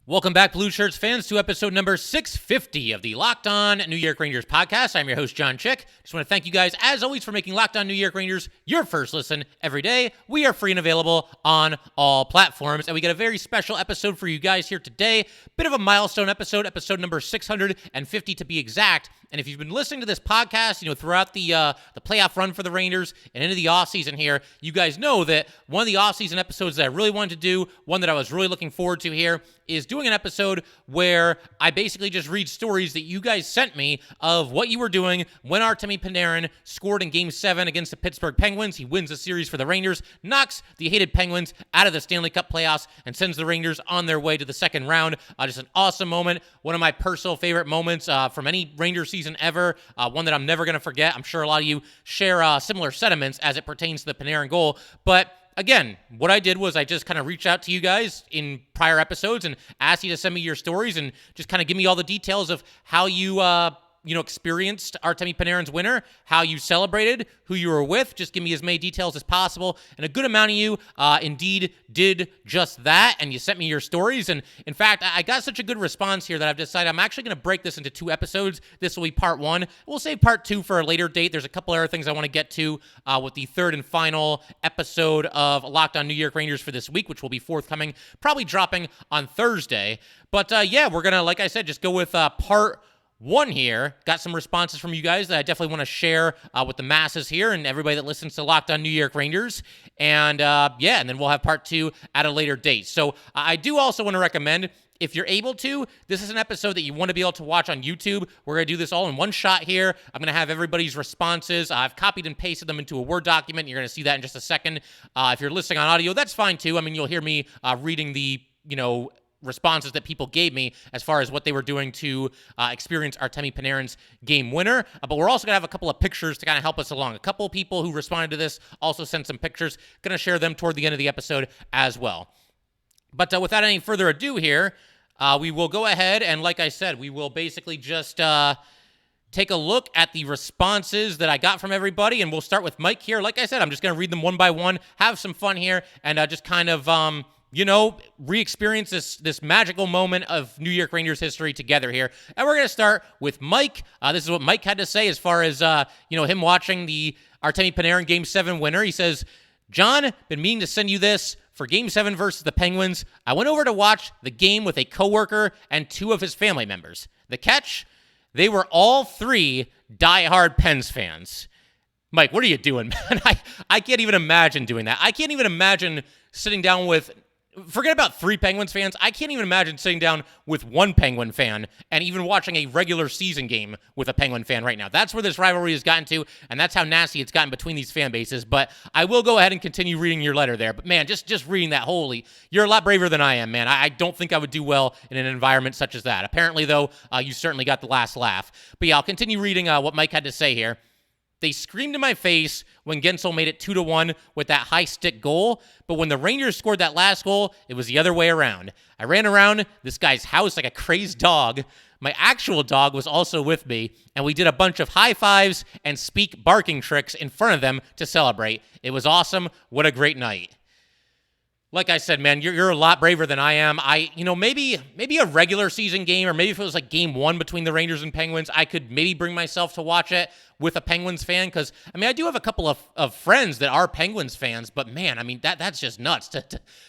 Welcome back, Blue Shirts fans, to episode number 650 of the Locked On New York Rangers podcast. I'm your host, John Chick. Just want to thank you guys, as always, for making Locked On New York Rangers your first listen every day. We are free and available on all platforms, and we got a very special episode for you guys here today. Bit of a milestone episode number 650 to be exact. And if you've been listening to this podcast, throughout the playoff run for the Rangers and into the offseason here, you guys know that one of the offseason episodes that I really wanted to do, one that I was really looking forward to here, is doing an episode where I basically just read stories that you guys sent me of what you were doing when Artemi Panarin scored in Game 7 against the Pittsburgh Penguins. He wins the series for the Rangers, knocks the hated Penguins out of the Stanley Cup playoffs, and sends the Rangers on their way to the second round. Just an awesome moment. One of my personal favorite moments from any Rangers season ever. One that I'm never going to forget. I'm sure a lot of you share similar sentiments as it pertains to the Panarin goal. But again, what I did was I just kind of reached out to you guys in prior episodes and asked you to send me your stories and just kind of give me all the details of how you experienced Artemi Panarin's winner, how you celebrated, who you were with. Just give me as many details as possible. And a good amount of you indeed did just that, and you sent me your stories. And in fact, I got such a good response here that I've decided I'm actually going to break this into 2 episodes. This will be part 1. We'll save part 2 for a later date. There's a couple other things I want to get to with the third and final episode of Locked On New York Rangers for this week, which will be forthcoming, probably dropping on Thursday. But we're going to, like I said, just go with part 1 here. Got some responses from you guys that I definitely want to share with the masses here and everybody that listens to Locked On New York Rangers. And and then we'll have part 2 at a later date. So I do also want to recommend, if you're able to, this is an episode that you want to be able to watch on YouTube. We're going to do this all in one shot here. I'm going to have everybody's responses. I've copied and pasted them into a Word document. You're going to see that in just a second. If you're listening on audio, that's fine too. I mean, you'll hear me reading the, responses that people gave me as far as what they were doing to experience Artemi Panarin's game winner. But we're also going to have a couple of pictures to kind of help us along. A couple of people who responded to this also sent some pictures. Going to share them toward the end of the episode as well. But without any further ado here, we will go ahead and, like I said, we will basically just take a look at the responses that I got from everybody, and we'll start with Mike here. Like I said, I'm just going to read them one by one, have some fun here, and just kind of re-experience this magical moment of New York Rangers history together here. And we're going to start with Mike. This is what Mike had to say as far as, him watching the Artemi Panarin Game 7 winner. He says, "John, been meaning to send you this. For Game 7 versus the Penguins, I went over to watch the game with a coworker and 2 of his family members. The catch? They were all 3 diehard Pens fans." Mike, what are you doing, man? I can't even imagine doing that. I can't even imagine sitting down with... Forget about 3 Penguins fans. I can't even imagine sitting down with 1 Penguin fan and even watching a regular season game with a Penguin fan right now. That's where this rivalry has gotten to, and that's how nasty it's gotten between these fan bases. But I will go ahead and continue reading your letter there. But, man, just reading that, holy, you're a lot braver than I am, man. I don't think I would do well in an environment such as that. Apparently, though, you certainly got the last laugh. But, yeah, I'll continue reading what Mike had to say here. "They screamed in my face when Gensel made it 2-1 with that high stick goal, but when the Rangers scored that last goal, it was the other way around. I ran around this guy's house like a crazed dog. My actual dog was also with me, and we did a bunch of high fives and speak barking tricks in front of them to celebrate. It was awesome. What a great night." Like I said, man, you're a lot braver than I am. Maybe a regular season game, or maybe if it was like Game 1 between the Rangers and Penguins, I could maybe bring myself to watch it with a Penguins fan, because, I do have a couple of friends that are Penguins fans, but, man, that's just nuts. To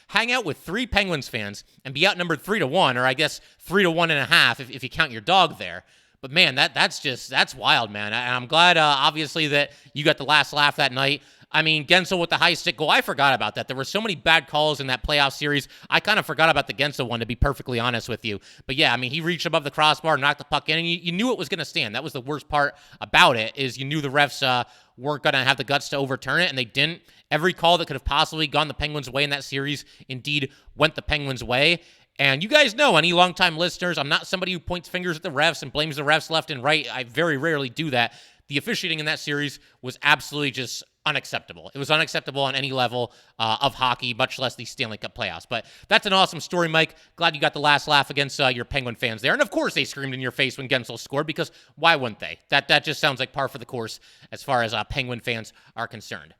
hang out with 3 Penguins fans and be outnumbered 3-1, or I guess 3-1.5 if you count your dog there. But, man, that's wild, man. And I'm glad, obviously, that you got the last laugh that night. Gensel with the high stick goal, I forgot about that. There were so many bad calls in that playoff series. I kind of forgot about the Gensel one, to be perfectly honest with you. But yeah, he reached above the crossbar, knocked the puck in, and you knew it was going to stand. That was the worst part about it, is you knew the refs weren't going to have the guts to overturn it, and they didn't. Every call that could have possibly gone the Penguins' way in that series indeed went the Penguins' way. And you guys know, any longtime listeners, I'm not somebody who points fingers at the refs and blames the refs left and right. I very rarely do that. The officiating in that series was absolutely just unacceptable. It was unacceptable on any level of hockey, much less the Stanley Cup playoffs. But that's an awesome story, Mike. Glad you got the last laugh against your Penguin fans there. And of course they screamed in your face when Gensel scored, because why wouldn't they? That just sounds like par for the course as far as Penguin fans are concerned.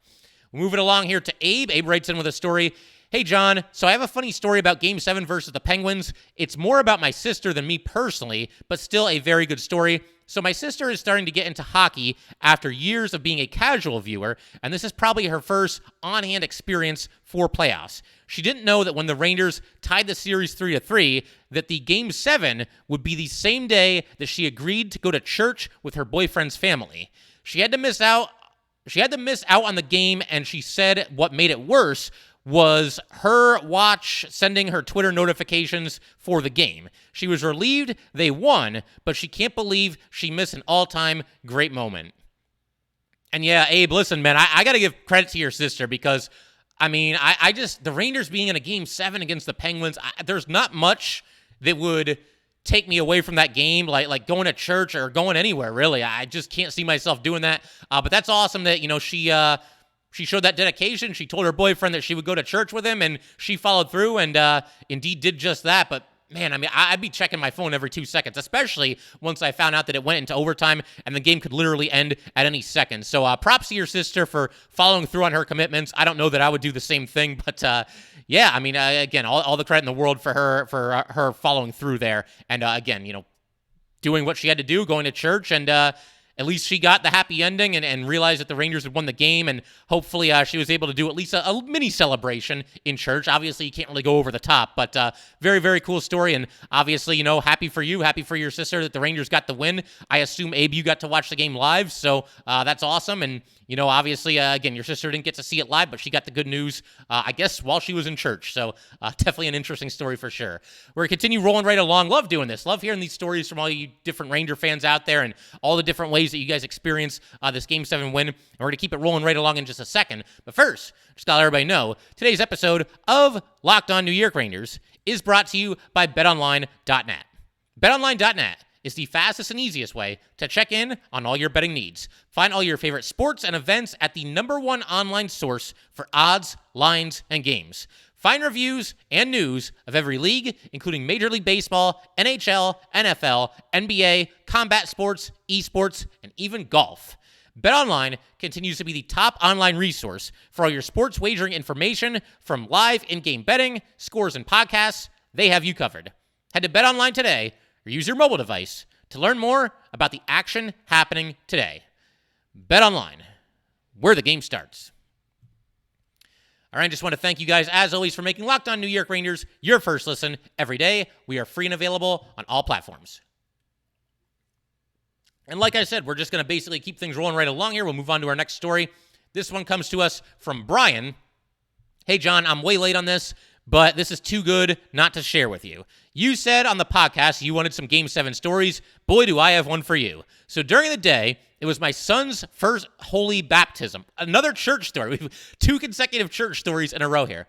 Moving along here to Abe. Abe writes in with a story. Hey, John. So I have a funny story about Game 7 versus the Penguins. It's more about my sister than me personally, but still a very good story. So my sister is starting to get into hockey after years of being a casual viewer, and this is probably her first on-hand experience for playoffs. She didn't know that when the Rangers tied the series 3-3, that the Game 7 would be the same day that she agreed to go to church with her boyfriend's family. She had to miss out on the game, and she said what made it worse was her watch sending her Twitter notifications for the game. She was relieved they won, but she can't believe she missed an all-time great moment. And yeah, Abe, listen, man, I got to give credit to your sister because, I mean, I just, the Rangers being in a Game 7 against the Penguins, there's not much that would take me away from that game, like going to church or going anywhere, really. I just can't see myself doing that. But that's awesome that, she showed that dedication. She told her boyfriend that she would go to church with him, and she followed through and indeed did just that. But man, I mean, I'd be checking my phone every 2 seconds, especially once I found out that it went into overtime and the game could literally end at any second. So props to your sister for following through on her commitments. I don't know that I would do the same thing, but yeah, I mean, again, all the credit in the world for her following through there. And again, doing what she had to do, going to church, and at least she got the happy ending and realized that the Rangers had won the game, and hopefully she was able to do at least a mini celebration in church. Obviously, you can't really go over the top, but very, very cool story, and obviously, happy for you, happy for your sister that the Rangers got the win. I assume, Abe, you got to watch the game live, so that's awesome, and obviously, again, your sister didn't get to see it live, but she got the good news, I guess, while she was in church. So definitely an interesting story for sure. We're going to continue rolling right along. Love doing this. Love hearing these stories from all you different Ranger fans out there and all the different ways that you guys experience this Game 7 win. And we're going to keep it rolling right along in just a second. But first, just got to let everybody know, today's episode of Locked On New York Rangers is brought to you by BetOnline.net. BetOnline.net is the fastest and easiest way to check in on all your betting needs. Find all your favorite sports and events at the #1 online source for odds, lines, and games. Find reviews and news of every league, including Major League Baseball, NHL, NFL, NBA, combat sports, esports, and even golf. BetOnline continues to be the top online resource for all your sports wagering information, from live in-game betting, scores, and podcasts. They have you covered. Head to BetOnline today or use your mobile device to learn more about the action happening today. BetOnline, where the game starts. All right, just want to thank you guys, as always, for making Locked On New York Rangers your first listen every day. We are free and available on all platforms. And like I said, we're just going to basically keep things rolling right along here. We'll move on to our next story. This one comes to us from Brian. Hey, John, I'm way late on this, but this is too good not to share with you. You said on the podcast you wanted some Game 7 stories. Boy, do I have one for you. So during the day, it was my son's first holy baptism. Another church story. We have 2 consecutive church stories in a row here.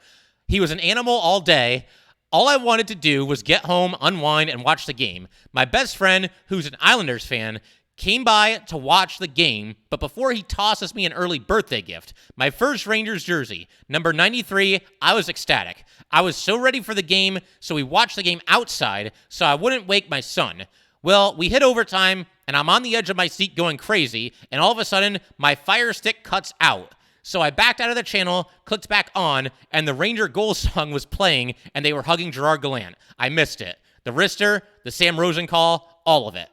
He was an animal all day. All I wanted to do was get home, unwind, and watch the game. My best friend, who's an Islanders fan, came by to watch the game, but before he tosses me an early birthday gift, my first Rangers jersey, number 93, I was ecstatic. I was so ready for the game, so we watched the game outside so I wouldn't wake my son. Well, we hit overtime, and I'm on the edge of my seat going crazy, and all of a sudden, my Fire Stick cuts out. So I backed out of the channel, clicked back on, and the Ranger goal song was playing, and they were hugging Gerard Gallant. I missed it. The wrister, the Sam Rosen call, all of it.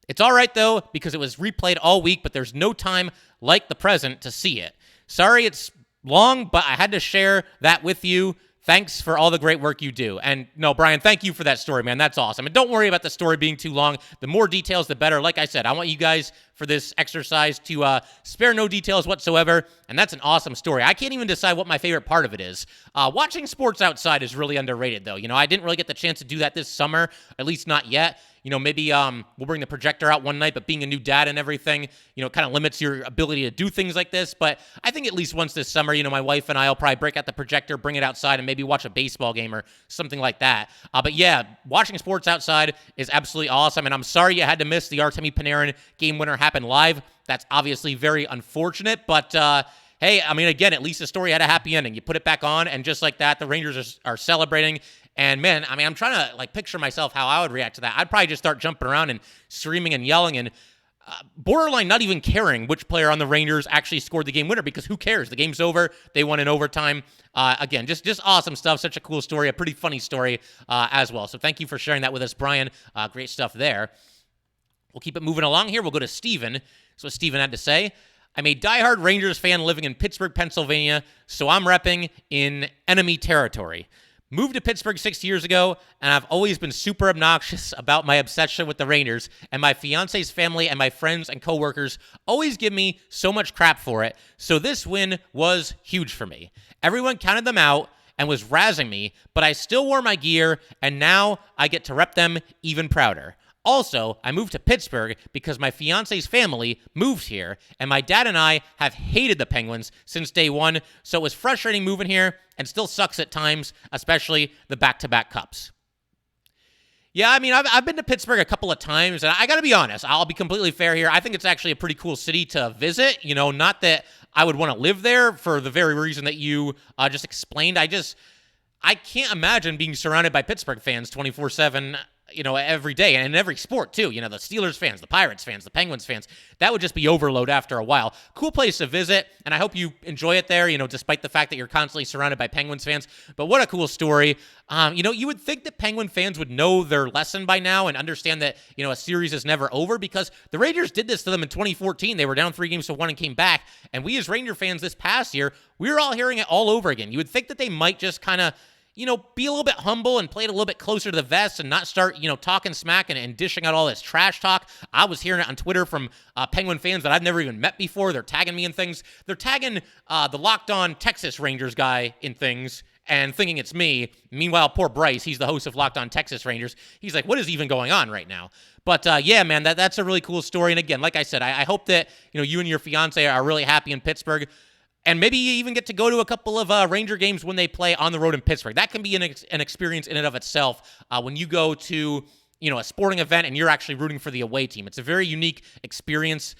It's all right, though, because it was replayed all week, but there's no time like the present to see it. Sorry it's long, but I had to share that with you. Thanks for all the great work you do. And no, Brian, thank you for that story, man. That's awesome. And don't worry about the story being too long. The more details, the better. Like I said, I want you guys for this exercise to spare no details whatsoever. And that's an awesome story. I can't even decide what my favorite part of it is. Watching sports outside is really underrated, though. I didn't really get the chance to do that this summer, at least not yet. Maybe we'll bring the projector out one night, but being a new dad and everything, it kind of limits your ability to do things like this. But I think at least once this summer, my wife and I will probably break out the projector, bring it outside, and maybe watch a baseball game or something like that. But yeah, watching sports outside is absolutely awesome. And I'm sorry you had to miss the Artemi Panarin game winner happen live. That's obviously very unfortunate, but hey, I mean, again, at least the story had a happy ending. You put it back on, and just like that, the Rangers are celebrating. And man, I mean, I'm trying to picture myself how I would react to that. I'd probably just start jumping around and screaming and yelling. And borderline not even caring which player on the Rangers actually scored the game winner, because who cares? The game's over. They won in overtime. Again, just awesome stuff. Such a cool story, a pretty funny story as well. So thank you for sharing that with us, Brian. Great stuff there. We'll keep it moving along here. We'll go to Steven. So what Steven had to say. I'm a diehard Rangers fan living in Pittsburgh, Pennsylvania, so I'm repping in enemy territory. Moved to Pittsburgh 6 years ago, and I've always been super obnoxious about my obsession with the Rangers, and my fiance's family and my friends and coworkers always give me so much crap for it, so this win was huge for me. Everyone counted them out and was razzing me, but I still wore my gear, and now I get to rep them even prouder. Also, I moved to Pittsburgh because my fiance's family moved here, and my dad and I have hated the Penguins since day one, so it was frustrating moving here and still sucks at times, especially the back-to-back cups. Yeah, I mean, I've been to Pittsburgh a couple of times, and I got to be honest, I'll be completely fair here. I think it's actually a pretty cool city to visit. You know, not that I would want to live there for the very reason that you just explained. I can't imagine being surrounded by Pittsburgh fans 24/7, every day, and in every sport too. The Steelers fans, the Pirates fans, the Penguins fans. That would just be overload after a while. Cool place to visit, and I hope you enjoy it there, despite the fact that you're constantly surrounded by Penguins fans. But what a cool story. You would think that Penguin fans would know their lesson by now and understand that, a series is never over, because the Rangers did this to them in 2014. They were down 3-1 and came back, and we as Ranger fans this past year, we were all hearing it all over again. You would think that they might just kind of be a little bit humble and play it a little bit closer to the vest and not start, talking smack and dishing out all this trash talk. I was hearing it on Twitter from Penguin fans that I've never even met before. They're tagging me in things. They're tagging the Locked On Texas Rangers guy in things and thinking it's me. Meanwhile, poor Bryce, he's the host of Locked On Texas Rangers. He's like, what is even going on right now? But yeah, man, that's a really cool story. And again, like I said, I hope that, you and your fiance are really happy in Pittsburgh. And maybe you even get to go to a couple of Ranger games when they play on the road in Pittsburgh. That can be an experience in and of itself when you go to a sporting event and you're actually rooting for the away team. It's a very unique experience.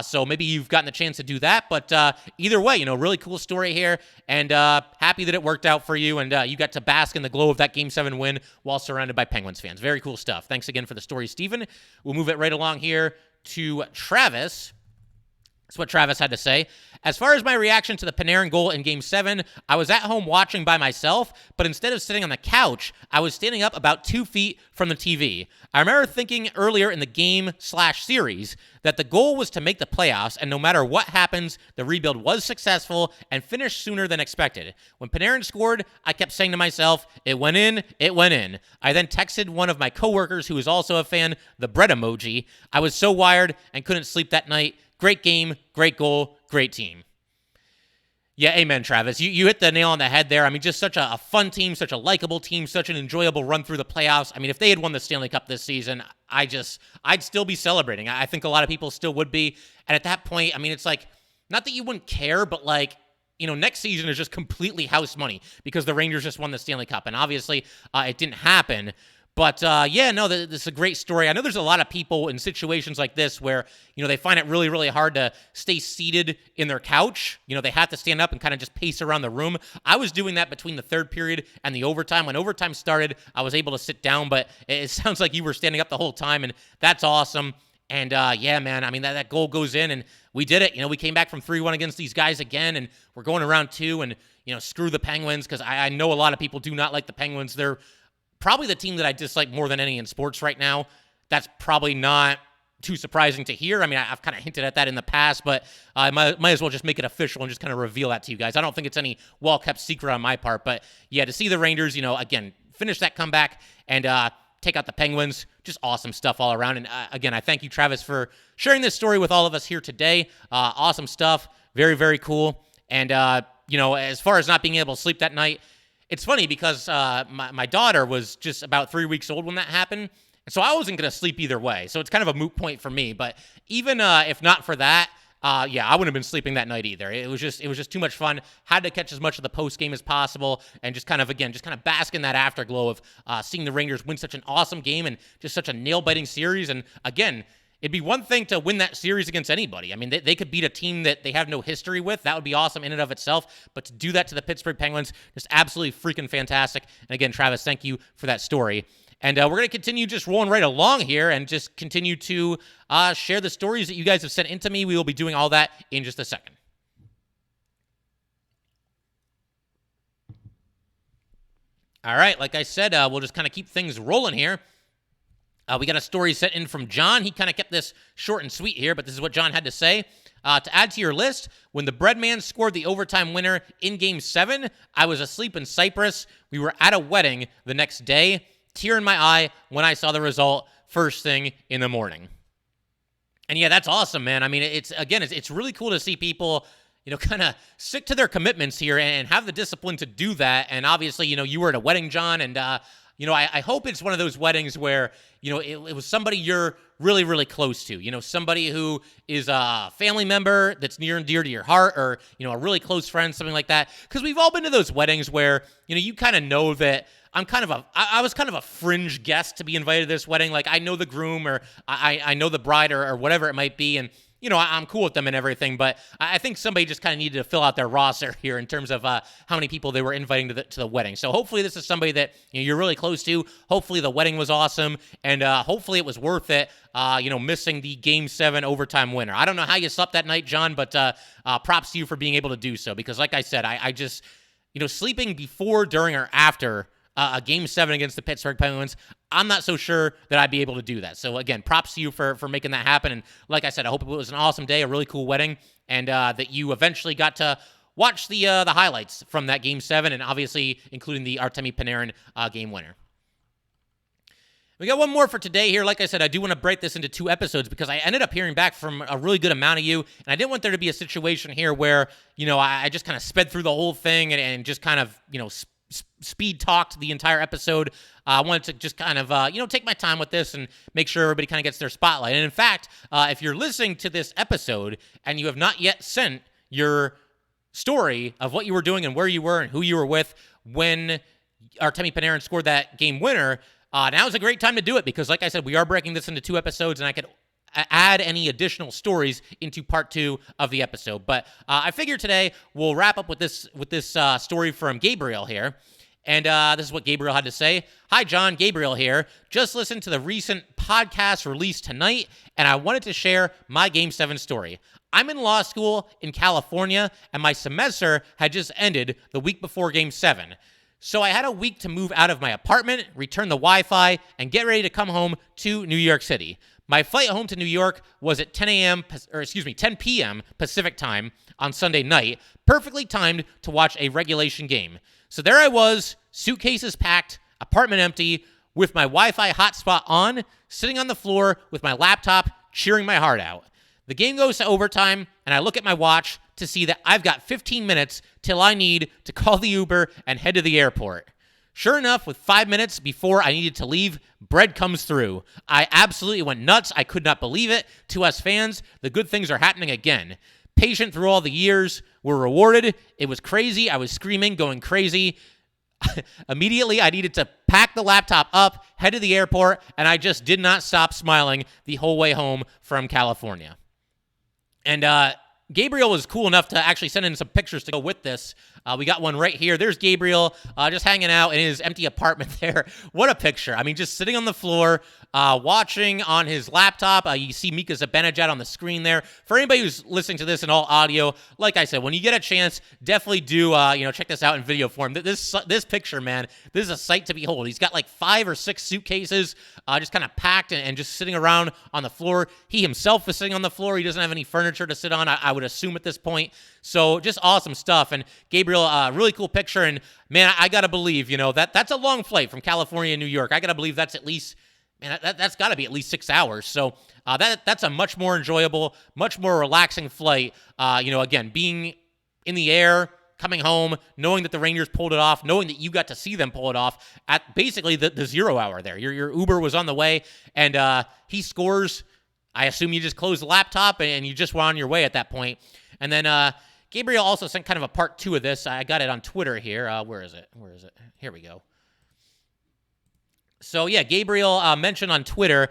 So maybe you've gotten the chance to do that. But either way, really cool story here. And happy that it worked out for you. And you got to bask in the glow of that Game 7 win while surrounded by Penguins fans. Very cool stuff. Thanks again for the story, Steven. We'll move it right along here to Travis. That's what Travis had to say. As far as my reaction to the Panarin goal in Game 7, I was at home watching by myself, but instead of sitting on the couch, I was standing up about 2 feet from the TV. I remember thinking earlier in the game/series that the goal was to make the playoffs, and no matter what happens, the rebuild was successful and finished sooner than expected. When Panarin scored, I kept saying to myself, it went in, it went in. I then texted one of my coworkers who is also a fan, the bread emoji. I was so wired and couldn't sleep that night. Great game, great goal, great team. Yeah, amen, Travis. You hit the nail on the head there. I mean, just such a fun team, such a likable team, such an enjoyable run through the playoffs. I mean, if they had won the Stanley Cup this season, I'd still be celebrating. I think a lot of people still would be. And at that point, I mean, it's like, not that you wouldn't care, but like, next season is just completely house money because the Rangers just won the Stanley Cup. And obviously, it didn't happen. But, yeah, no, this is a great story. I know there's a lot of people in situations like this where, they find it really, really hard to stay seated in their couch. They have to stand up and kind of just pace around the room. I was doing that between the third period and the overtime. When overtime started, I was able to sit down, but it sounds like you were standing up the whole time, and that's awesome. And, yeah, man, I mean, that goal goes in, and we did it. We came back from 3-1 against these guys again, and we're going to round 2, and, screw the Penguins, because I know a lot of people do not like the Penguins. They're probably the team that I dislike more than any in sports right now. That's probably not too surprising to hear. I mean, I've kind of hinted at that in the past, but I might as well just make it official and just kind of reveal that to you guys. I don't think it's any well-kept secret on my part, but yeah, to see the Rangers, again, finish that comeback and take out the Penguins, just awesome stuff all around. And again, I thank you, Travis, for sharing this story with all of us here today. Awesome stuff. Very, very cool. And, as far as not being able to sleep that night, it's funny because my daughter was just about 3 weeks old when that happened, and so I wasn't going to sleep either way. So it's kind of a moot point for me. But even if not for that, yeah, I wouldn't have been sleeping that night either. It was just too much fun. Had to catch as much of the post game as possible, and just kind of bask in that afterglow of seeing the Rangers win such an awesome game and just such a nail biting series. And again, it'd be one thing to win that series against anybody. I mean, they could beat a team that they have no history with. That would be awesome in and of itself. But to do that to the Pittsburgh Penguins, just absolutely freaking fantastic. And again, Travis, thank you for that story. And we're going to continue just rolling right along here and just continue to share the stories that you guys have sent into me. We will be doing all that in just a second. All right, like I said, we'll just kind of keep things rolling here. We got a story sent in from John. He kind of kept this short and sweet here, but this is what John had to say. To add to your list, when the Breadman scored the overtime winner in Game 7, I was asleep in Cyprus. We were at a wedding the next day. Tear in my eye when I saw the result first thing in the morning. And yeah, that's awesome, man. I mean, it's really cool to see people, kind of stick to their commitments here and have the discipline to do that. And obviously, you were at a wedding, John, and I hope it's one of those weddings where, it was somebody you're really, really close to, somebody who is a family member that's near and dear to your heart, or, a really close friend, something like that. Because we've all been to those weddings where, you kind of know that I was kind of a fringe guest to be invited to this wedding. Like, I know the groom, or I know the bride, or whatever it might be, and I'm cool with them and everything, but I think somebody just kind of needed to fill out their roster here in terms of how many people they were inviting to the wedding. So hopefully this is somebody that you're really close to. Hopefully the wedding was awesome, and hopefully it was worth it, missing the Game 7 overtime winner. I don't know how you slept that night, John, but props to you for being able to do so, because like I said, I just, sleeping before, during, or after a Game 7 against the Pittsburgh Penguins, I'm not so sure that I'd be able to do that. So again, props to you for making that happen. And like I said, I hope it was an awesome day, a really cool wedding, and that you eventually got to watch the highlights from that Game 7, and obviously including the Artemi Panarin game winner. We got one more for today here. Like I said, I do want to break this into 2 episodes because I ended up hearing back from a really good amount of you, and I didn't want there to be a situation here where, I just kind of sped through the whole thing and just kind of, speed talked the entire episode. I wanted to just kind of, take my time with this and make sure everybody kind of gets their spotlight. And in fact, if you're listening to this episode and you have not yet sent your story of what you were doing and where you were and who you were with when Artemi Panarin scored that game winner, now is a great time to do it because, like I said, we are breaking this into 2 episodes, and I could add any additional stories into part 2 of the episode. But I figure today we'll wrap up with this story from Gabriel here. And this is what Gabriel had to say. Hi, John. Gabriel here. Just listened to the recent podcast released tonight, and I wanted to share my Game 7 story. I'm in law school in California, and my semester had just ended the week before Game 7. So I had a week to move out of my apartment, return the Wi-Fi, and get ready to come home to New York City. My flight home to New York was at 10 p.m. Pacific time on Sunday night, perfectly timed to watch a regulation game. So there I was, suitcases packed, apartment empty, with my Wi-Fi hotspot on, sitting on the floor with my laptop, cheering my heart out. The game goes to overtime, and I look at my watch to see that I've got 15 minutes till I need to call the Uber and head to the airport. Sure enough, with 5 minutes before I needed to leave, bread comes through. I absolutely went nuts. I could not believe it. To us fans, the good things are happening again. Patient through all the years, we're rewarded. It was crazy. I was screaming, going crazy. Immediately, I needed to pack the laptop up, head to the airport, and I just did not stop smiling the whole way home from California. And Gabriel was cool enough to actually send in some pictures to go with this. We got one right here. There's Gabriel just hanging out in his empty apartment there. What a picture. I mean, just sitting on the floor, watching on his laptop. You see Mika Zibanejad on the screen there. For anybody who's listening to this in all audio, like I said, when you get a chance, definitely do check this out in video form. This picture, man, this is a sight to behold. He's got like 5 or 6 suitcases just kind of packed and just sitting around on the floor. He himself is sitting on the floor. He doesn't have any furniture to sit on, I would assume at this point. So just awesome stuff. And Gabriel, really cool picture. And man, I got to believe, that's a long flight from California to New York. I got to believe that's at least, man, that's got to be at least 6 hours. So that's a much more enjoyable, much more relaxing flight. Again, being in the air, coming home, knowing that the Rangers pulled it off, knowing that you got to see them pull it off at basically the 0 hour there. Your Uber was on the way, and he scores. I assume you just closed the laptop and you just were on your way at that point. And then Gabriel also sent kind of a part 2 of this. I got it on Twitter here. Where is it? Here we go. So, yeah, Gabriel mentioned on Twitter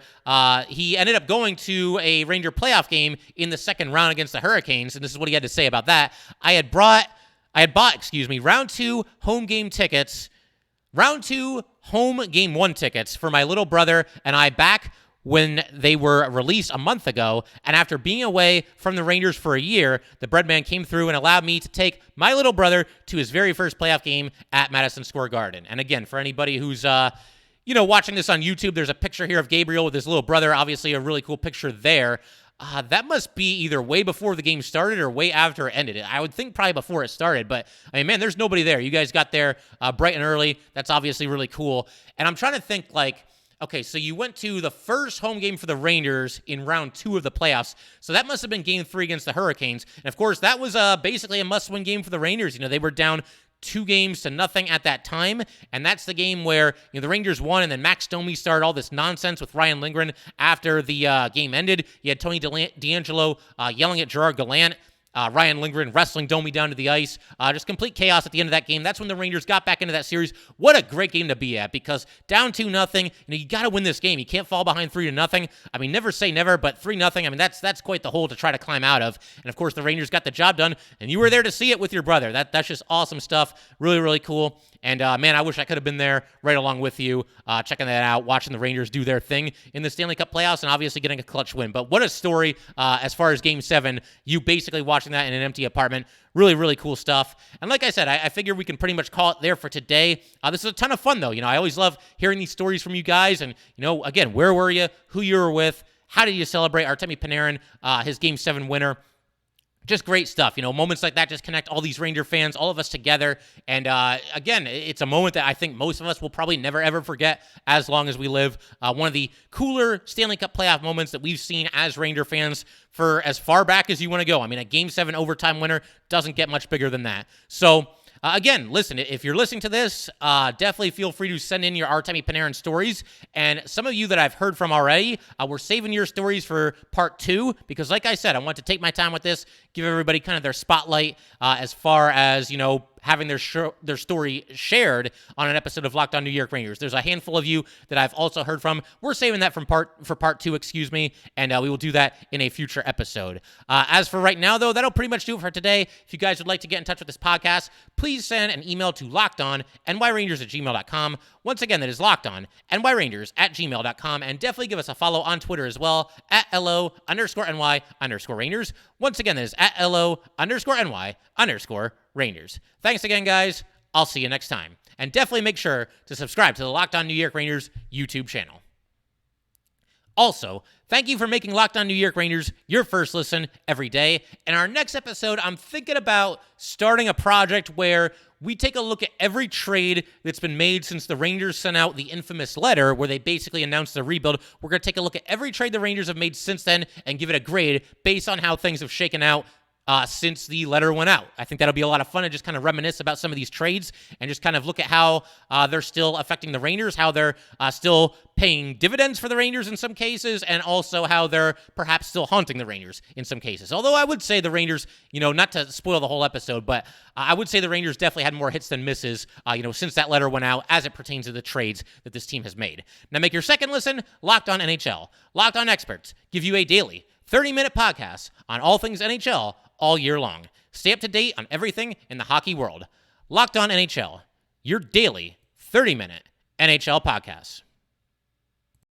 he ended up going to a Ranger playoff game in the second round against the Hurricanes, and this is what he had to say about that. I had bought, round 2 home game tickets, round 2 home game 1 tickets for my little brother and I back when they were released a month ago, and after being away from the Rangers for a year, the Breadman came through and allowed me to take my little brother to his very first playoff game at Madison Square Garden. And again, for anybody who's watching this on YouTube, there's a picture here of Gabriel with his little brother. Obviously, a really cool picture there. That must be either way before the game started or way after it ended. I would think probably before it started, but I mean, man, there's nobody there. You guys got there bright and early. That's obviously really cool. And I'm trying to think, like, okay, so you went to the first home game for the Rangers in round 2 of the playoffs. So that must have been game 3 against the Hurricanes. And of course, that was basically a must-win game for the Rangers. They were down 2-0 at that time, and that's the game where the Rangers won, and then Max Domi started all this nonsense with Ryan Lindgren after the game ended. You had Tony DeAngelo yelling at Gerard Gallant. Ryan Lindgren wrestling Domi down to the ice. Just complete chaos at the end of that game. That's when the Rangers got back into that series. What a great game to be at, because down 2-0, you got to win this game. You can't fall behind 3-0. I mean, never say never, but 3-0, I mean, that's quite the hole to try to climb out of. And of course, the Rangers got the job done, and you were there to see it with your brother. That's just awesome stuff. Really, really cool. And, man, I wish I could have been there right along with you, checking that out, watching the Rangers do their thing in the Stanley Cup playoffs, and obviously getting a clutch win. But what a story as far as Game 7, you basically watching that in an empty apartment. Really, really cool stuff. And like I said, I figure we can pretty much call it there for today. This is a ton of fun, though. I always love hearing these stories from you guys. And, again, where were you? Who you were with? How did you celebrate Artemi Panarin, his Game 7 winner? Just great stuff. Moments like that just connect all these Ranger fans, all of us together. And again, it's a moment that I think most of us will probably never, ever forget as long as we live. One of the cooler Stanley Cup playoff moments that we've seen as Ranger fans for as far back as you want to go. I mean, a Game 7 overtime winner doesn't get much bigger than that. So, again, listen, if you're listening to this, definitely feel free to send in your Artemi Panarin stories. And some of you that I've heard from already, we're saving your stories for part 2, because like I said, I want to take my time with this, give everybody kind of their spotlight as far as, having their story shared on an episode of Locked On New York Rangers. There's a handful of you that I've also heard from. We're saving that for part 2, and we will do that in a future episode. As for right now, though, that'll pretty much do it for today. If you guys would like to get in touch with this podcast, please send an email to lockedonnyrangers@gmail.com. Once again, that is lockedonnyrangers@gmail.com, and definitely give us a follow on Twitter as well, @LO_NY_Rangers. Once again, that is @LO_NY_Rangers. Thanks again, guys. I'll see you next time. And definitely make sure to subscribe to the Locked On New York Rangers YouTube channel. Also, thank you for making Locked On New York Rangers your first listen every day. In our next episode, I'm thinking about starting a project where we take a look at every trade that's been made since the Rangers sent out the infamous letter where they basically announced the rebuild. We're going to take a look at every trade the Rangers have made since then and give it a grade based on how things have shaken out since the letter went out. I think that'll be a lot of fun to just kind of reminisce about some of these trades and just kind of look at how they're still affecting the Rangers, how they're still paying dividends for the Rangers in some cases, and also how they're perhaps still haunting the Rangers in some cases. Although I would say the Rangers, not to spoil the whole episode, but I would say the Rangers definitely had more hits than misses, since that letter went out as it pertains to the trades that this team has made. Now make your second listen Locked On NHL. Locked On Experts give you a daily 30-minute podcast on all things NHL all year long. Stay up to date on everything in the hockey world. Locked On NHL, your daily 30-minute NHL podcast.